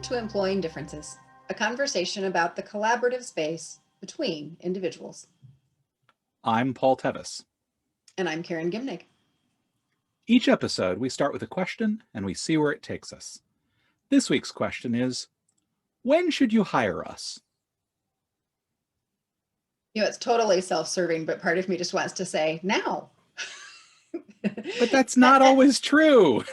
to Employing Differences, a conversation about the collaborative space between individuals. I'm Paul Tevis. And I'm Karen Gimnig. Each episode, we start with a question and we see where it takes us. This week's question is, when should you hire us? You know, it's totally self-serving, but part of me just wants to say, now. But that's not always true.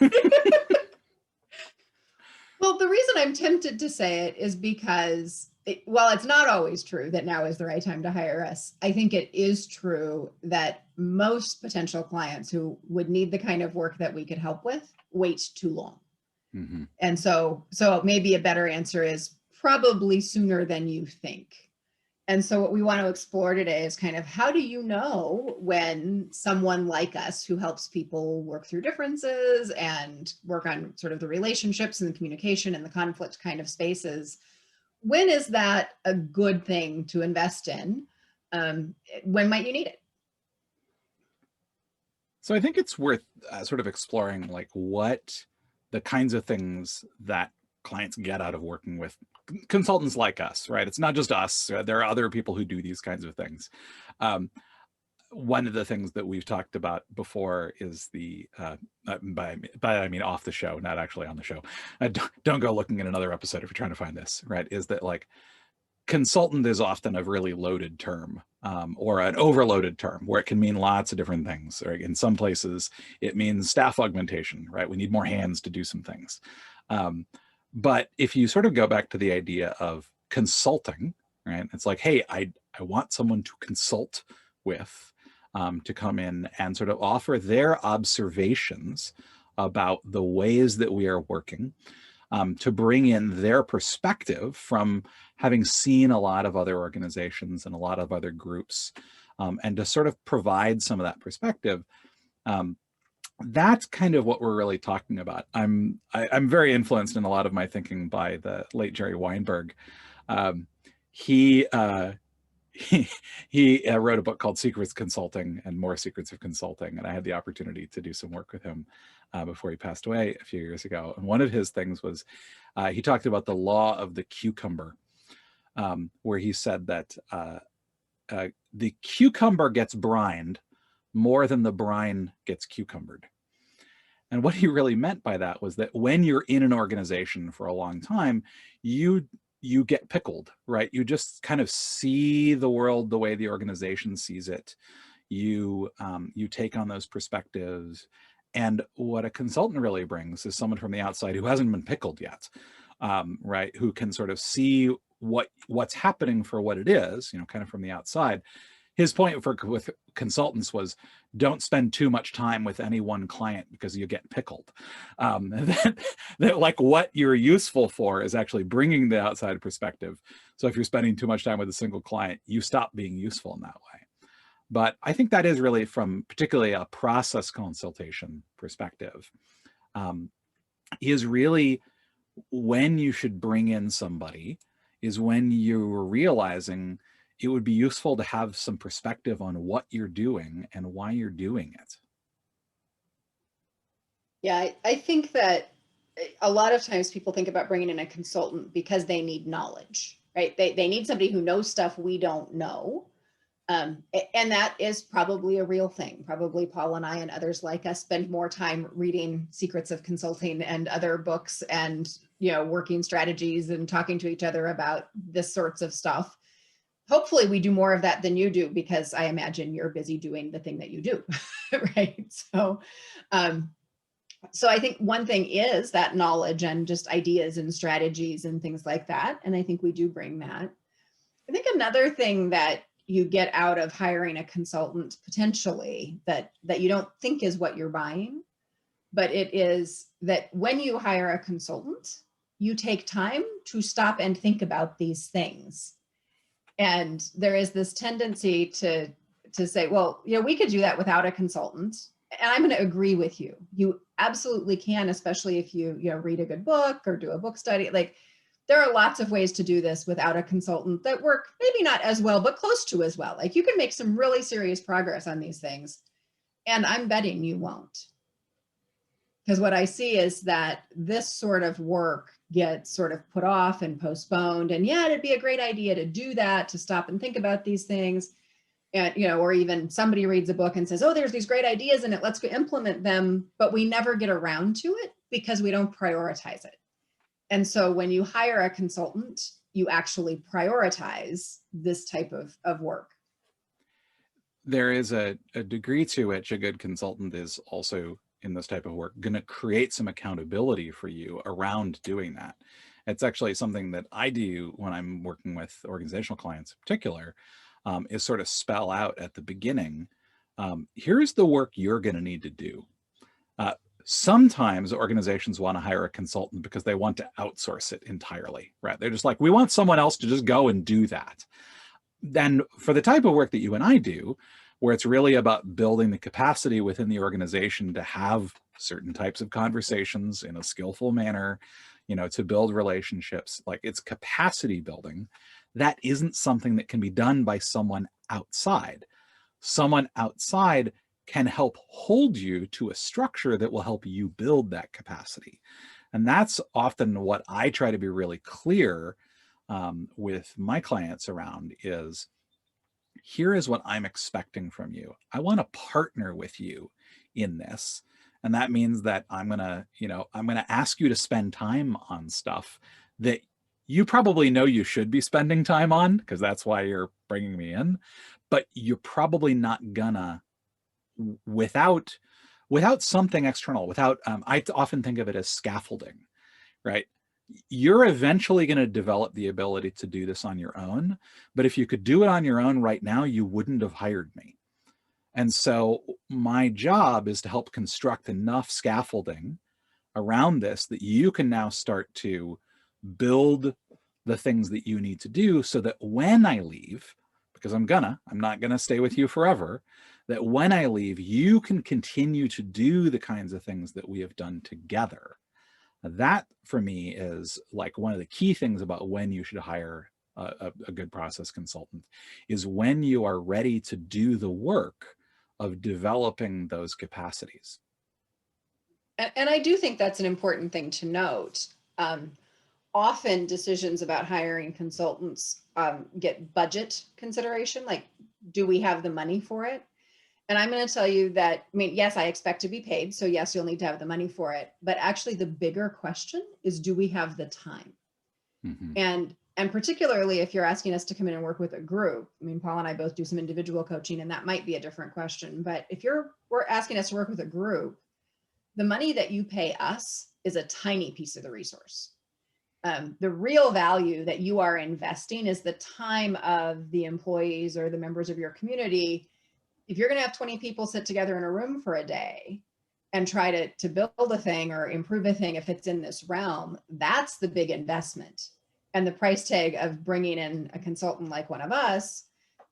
Well, the reason I'm tempted to say it is because while it's not always true that now is the right time to hire us, I think it is true that most potential clients who would need the kind of work that we could help with wait too long. Mm-hmm. And so maybe a better answer is probably sooner than you think. And so what we want to explore today is kind of how do you know when someone like us who helps people work through differences and work on sort of the relationships and the communication and the conflict kind of spaces, when is that a good thing to invest in? When might you need it? So I think it's worth sort of exploring like what the kinds of things that clients get out of working with consultants like us, right? It's not just us. There are other people who do these kinds of things. One of the things that we've talked about before is the, by I mean off the show, not actually on the show. Don't go looking at another episode if you're trying to find this, right? Is that like consultant is often a really loaded term or an overloaded term where it can mean lots of different things. Right? In some places, it means staff augmentation, right? We need more hands to do some things. But if you sort of go back to the idea of consulting, right? It's like, hey, I want someone to consult with, to come in and sort of offer their observations about the ways that we are working, to bring in their perspective from having seen a lot of other organizations and a lot of other groups, and to sort of provide some of that perspective. That's kind of what we're really talking about. I'm very influenced in a lot of my thinking by the late Jerry Weinberg. He wrote a book called Secrets Consulting and More Secrets of Consulting, and I had the opportunity to do some work with him before he passed away a few years ago. And one of his things was he talked about the law of the cucumber, where he said that the cucumber gets brined more than the brine gets cucumbered. And what he really meant by that was that when you're in an organization for a long time, you get pickled, right? You just kind of see the world the way the organization sees it. You take on those perspectives. And what a consultant really brings is someone from the outside who hasn't been pickled yet, right? Who can sort of see what's happening for what it is, kind of from the outside. His point with consultants was don't spend too much time with any one client because you get pickled. That like what you're useful for is actually bringing the outside perspective. So if you're spending too much time with a single client, you stop being useful in that way. But I think that is really from particularly a process consultation perspective, is really when you should bring in somebody is when you're realizing it would be useful to have some perspective on what you're doing and why you're doing it. Yeah, I think that a lot of times people think about bringing in a consultant because they need knowledge, right? They need somebody who knows stuff we don't know. And that is probably a real thing. Probably Paul and I and others like us spend more time reading Secrets of Consulting and other books and, working strategies and talking to each other about this sorts of stuff. Hopefully we do more of that than you do, because I imagine you're busy doing the thing that you do, right? So I think one thing is that knowledge and just ideas and strategies and things like that. And I think we do bring that. I think another thing that you get out of hiring a consultant potentially that you don't think is what you're buying, but it is that when you hire a consultant, you take time to stop and think about these things. And there is this tendency to say, well, we could do that without a consultant. And I'm going to agree with you. You absolutely can, especially if you read a good book or do a book study. Like there are lots of ways to do this without a consultant that work maybe not as well, but close to as well. Like you can make some really serious progress on these things. And I'm betting you won't. Because what I see is that this sort of work get sort of put off and postponed. And yeah, it'd be a great idea to do that, to stop and think about these things. And, or even somebody reads a book and says, oh, there's these great ideas in it, let's go implement them. But we never get around to it because we don't prioritize it. And so when you hire a consultant, you actually prioritize this type of work. There is a degree to which a good consultant is also, in this type of work, going to create some accountability for you around doing that. It's actually something that I do when I'm working with organizational clients in particular, is sort of spell out at the beginning, here's the work you're going to need to do. Sometimes organizations want to hire a consultant because they want to outsource it entirely, right? They're just like, we want someone else to just go and do that. Then for the type of work that you and I do, where it's really about building the capacity within the organization to have certain types of conversations in a skillful manner, to build relationships, like it's capacity building, that isn't something that can be done by someone outside. Someone outside can help hold you to a structure that will help you build that capacity. And that's often what I try to be really clear with my clients around is, here is what I'm expecting from you. I want to partner with you in this. And that means that I'm going to ask you to spend time on stuff that you probably know you should be spending time on, because that's why you're bringing me in, but you're probably not gonna, without something external, I often think of it as scaffolding, right? You're eventually going to develop the ability to do this on your own, but if you could do it on your own right now, you wouldn't have hired me. And so my job is to help construct enough scaffolding around this that you can now start to build the things that you need to do, so that when I leave, because I'm not gonna stay with you forever, that when I leave, you can continue to do the kinds of things that we have done together. That for me is like one of the key things about when you should hire a good process consultant, is when you are ready to do the work of developing those capacities. And I do think that's an important thing to note. Often decisions about hiring consultants get budget consideration, like, do we have the money for it? And I'm going to tell you that, yes, I expect to be paid. So yes, you'll need to have the money for it. But actually the bigger question is, do we have the time? Mm-hmm. And particularly if you're asking us to come in and work with a group, Paul and I both do some individual coaching, and that might be a different question. But if we're asking us to work with a group, the money that you pay us is a tiny piece of the resource. The real value that you are investing is the time of the employees or the members of your community. If you're going to have 20 people sit together in a room for a day and try to build a thing or improve a thing, if it's in this realm, that's the big investment. And the price tag of bringing in a consultant like one of us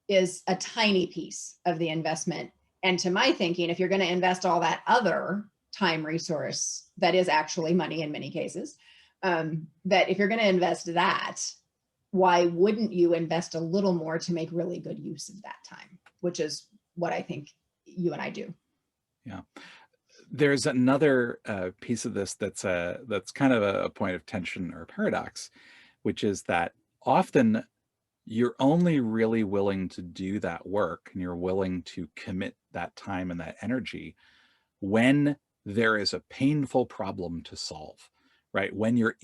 is a tiny piece of the investment. And to my thinking, if you're going to invest all that other time resource, that is actually money in many cases, that if you're going to invest that, why wouldn't you invest a little more to make really good use of that time, which is what I think you and I do. Yeah. There's another piece of this that's kind of a point of tension or paradox, which is that often you're only really willing to do that work and you're willing to commit that time and that energy when there is a painful problem to solve, right? When you're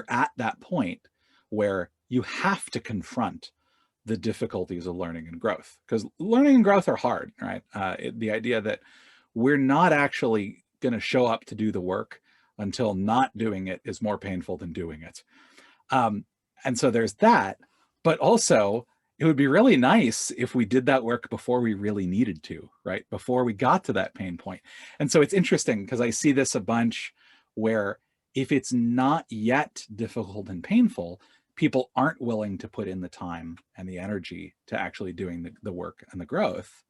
at that point where you have to confront the difficulties of learning and growth, because learning and growth are hard, right? The idea that we're not actually going to show up to do the work until not doing it is more painful than doing it. And so there's that, but also it would be really nice if we did that work before we really needed to, right? Before we got to that pain point. And so it's interesting because I see this a bunch where if it's not yet difficult and painful, people aren't willing to put in the time and the energy to actually doing the work and the growth.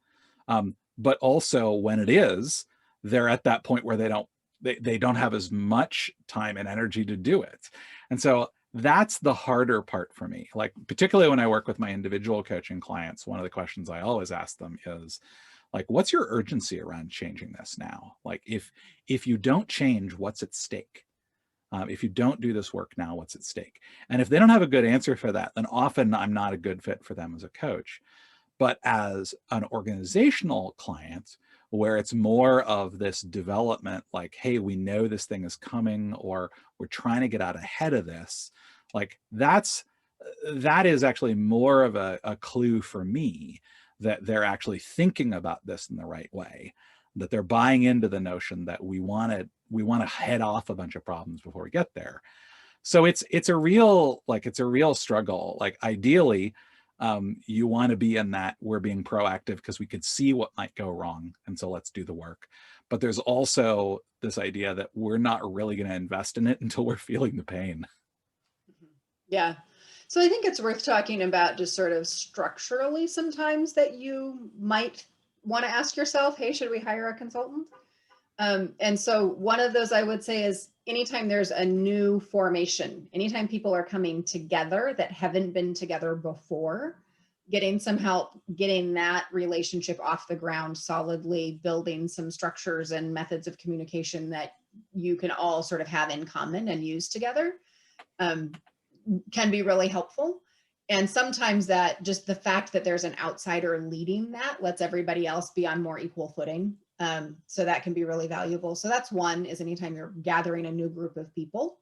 But also when it is, they're at that point where they don't have as much time and energy to do it. And so that's the harder part for me. Like, particularly when I work with my individual coaching clients, one of the questions I always ask them is like, what's your urgency around changing this now? Like, if you don't change, what's at stake? If you don't do this work now, what's at stake? And if they don't have a good answer for that, then often I'm not a good fit for them as a coach. But as an organizational client, where it's more of this development, like, hey, we know this thing is coming, or we're trying to get out ahead of this, like that is actually more of a clue for me that they're actually thinking about this in the right way, that they're buying into the notion that we want to head off a bunch of problems before we get there. So it's a real struggle. Like ideally, you want to be in that we're being proactive because we could see what might go wrong, and so let's do the work. But there's also this idea that we're not really going to invest in it until we're feeling the pain. Yeah. So I think it's worth talking about just sort of structurally sometimes that you might want to ask yourself, hey, should we hire a consultant? And so one of those I would say is anytime there's a new formation, anytime people are coming together that haven't been together before, getting some help, getting that relationship off the ground solidly, building some structures and methods of communication that you can all sort of have in common and use together, can be really helpful. And sometimes that just the fact that there's an outsider leading that lets everybody else be on more equal footing. So that can be really valuable. So that's one, is anytime you're gathering a new group of people,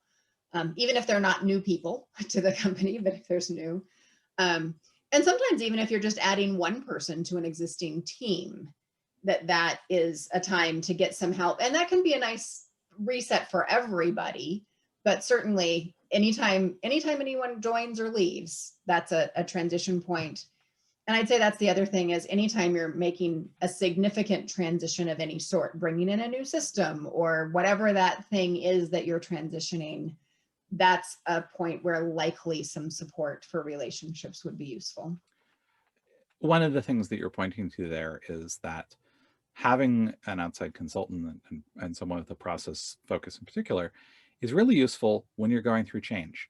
even if they're not new people to the company, but if there's new. And sometimes even if you're just adding one person to an existing team, that is a time to get some help. And that can be a nice reset for everybody, but certainly anytime anyone joins or leaves, that's a transition point. And I'd say that's the other thing, is anytime you're making a significant transition of any sort, bringing in a new system or whatever that thing is that you're transitioning, that's a point where likely some support for relationships would be useful. One of the things that you're pointing to there is that having an outside consultant and someone with a process focus in particular is really useful when you're going through change,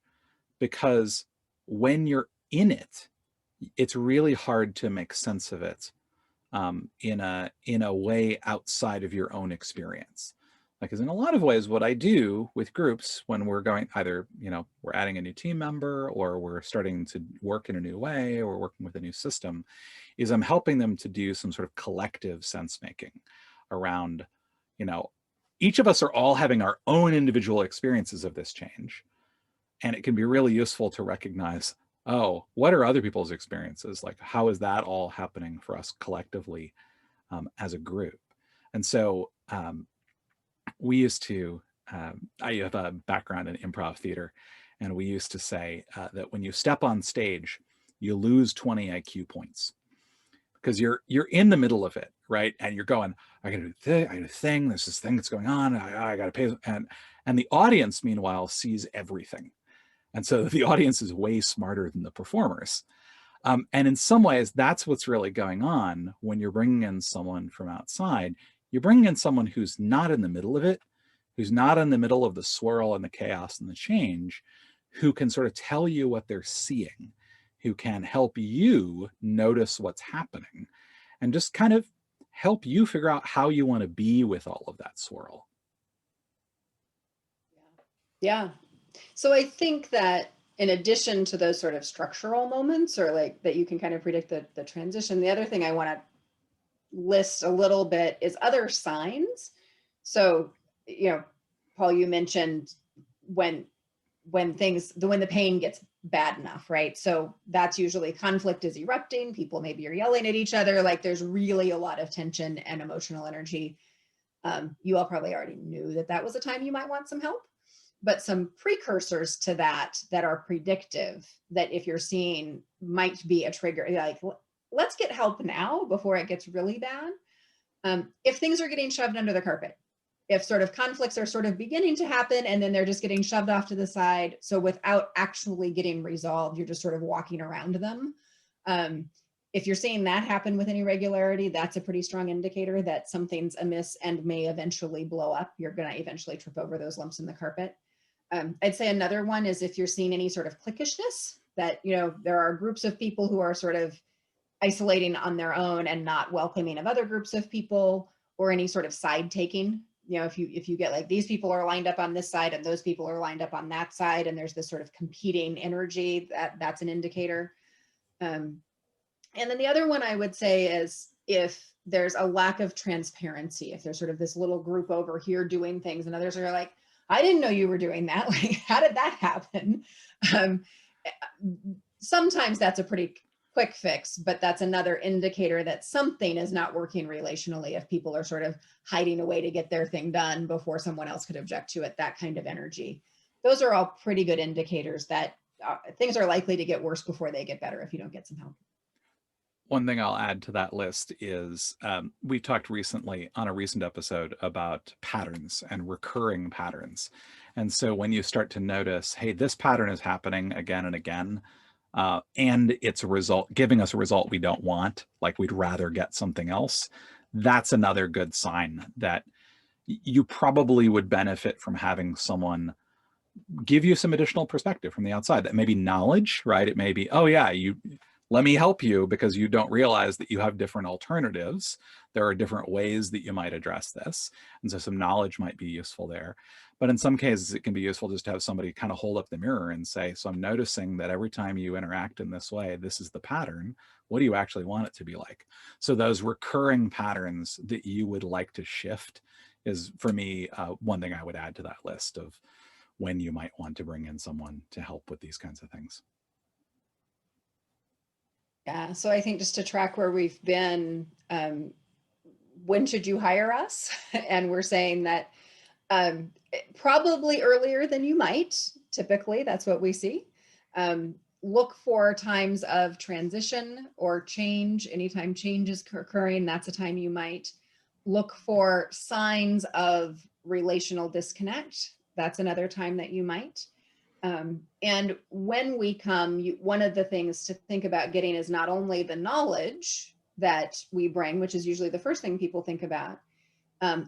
because when you're in it, it's really hard to make sense of it in a way outside of your own experience. Like, as in a lot of ways, what I do with groups when we're going either, we're adding a new team member or we're starting to work in a new way or working with a new system, is I'm helping them to do some sort of collective sense making around, each of us are all having our own individual experiences of this change. And it can be really useful to recognize, oh, what are other people's experiences? Like, how is that all happening for us collectively as a group? And so we used to, I have a background in improv theater, and we used to say that when you step on stage, you lose 20 IQ points because you're in the middle of it, right? And you're going, I gotta do this, I gotta do this thing, there's this thing that's going on, I gotta pay, and the audience meanwhile sees everything. And so the audience is way smarter than the performers. And in some ways, that's what's really going on when you're bringing in someone from outside. You're bringing in someone who's not in the middle of it, who's not in the middle of the swirl and the chaos and the change, who can sort of tell you what they're seeing, who can help you notice what's happening, and just kind of help you figure out how you want to be with all of that swirl. Yeah. So I think that in addition to those sort of structural moments, or like that you can kind of predict the transition, the other thing I want to list a little bit is other signs. So, Paul, you mentioned when the pain gets bad enough, right? So that's usually conflict is erupting. People maybe are yelling at each other. Like there's really a lot of tension and emotional energy. You all probably already knew that was a time you might want some help. But some precursors to that are predictive, that if you're seeing might be a trigger, like let's get help now before it gets really bad. If things are getting shoved under the carpet, if sort of conflicts are sort of beginning to happen and then they're just getting shoved off to the side, so without actually getting resolved, you're just sort of walking around them. If you're seeing that happen with any regularity, that's a pretty strong indicator that something's amiss and may eventually blow up. You're going to eventually trip over those lumps in the carpet. I'd say another one is if you're seeing any sort of cliquishness, that, there are groups of people who are sort of isolating on their own and not welcoming of other groups of people, or any sort of side taking you know, if you get like these people are lined up on this side and those people are lined up on that side, and there's this sort of competing energy, that's an indicator. And then the other one I would say is if there's a lack of transparency, if there's sort of this little group over here doing things and others are like, I didn't know you were doing that. Like, how did that happen? Um, Sometimes that's a pretty quick fix, but that's another indicator that something is not working relationally if people are sort of hiding a way to get their thing done before someone else could object to it, that kind of energy. Those are all pretty good indicators that things are likely to get worse before they get better if you don't get some help. One thing I'll add to that list is we talked recently on a recent episode about patterns and recurring patterns. And so when you start to notice, hey, this pattern is happening again and again, and it's a result, giving us a result we don't want, like we'd rather get something else, that's another good sign that you probably would benefit from having someone give you some additional perspective from the outside. That may be knowledge, right? It may be, oh yeah, let me help you because you don't realize that you have different alternatives. There are different ways that you might address this. And so some knowledge might be useful there. But in some cases, it can be useful just to have somebody kind of hold up the mirror and say, so I'm noticing that every time you interact in this way, this is the pattern. What do you actually want it to be like? So those recurring patterns that you would like to shift is, for me, one thing I would add to that list of when you might want to bring in someone to help with these kinds of things. Yeah, so I think just to track where we've been, when should you hire us? And we're saying that probably earlier than you might. Typically, that's what we see. Look for times of transition or change. Anytime change is occurring, that's a time you might. Look for signs of relational disconnect. That's another time that you might. And when we come, one of the things to think about getting is not only the knowledge that we bring, which is usually the first thing people think about,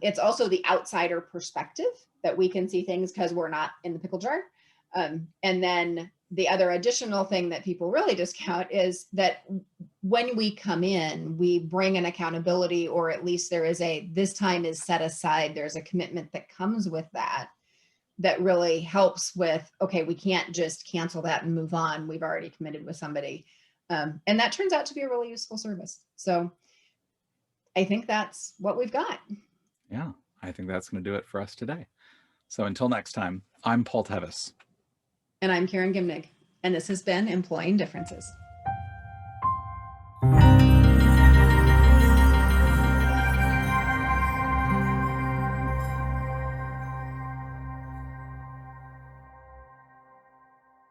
it's also the outsider perspective that we can see things because we're not in the pickle jar. And then the other additional thing that people really discount is that when we come in, we bring an accountability, or at least there is this time is set aside. There's a commitment that comes with that really helps with, okay, we can't just cancel that and move on. We've already committed with somebody. And that turns out to be a really useful service. So I think that's what we've got. Yeah, I think that's going to do it for us today. So until next time, I'm Paul Tevis. And I'm Karen Gimnig. And this has been Employing Differences.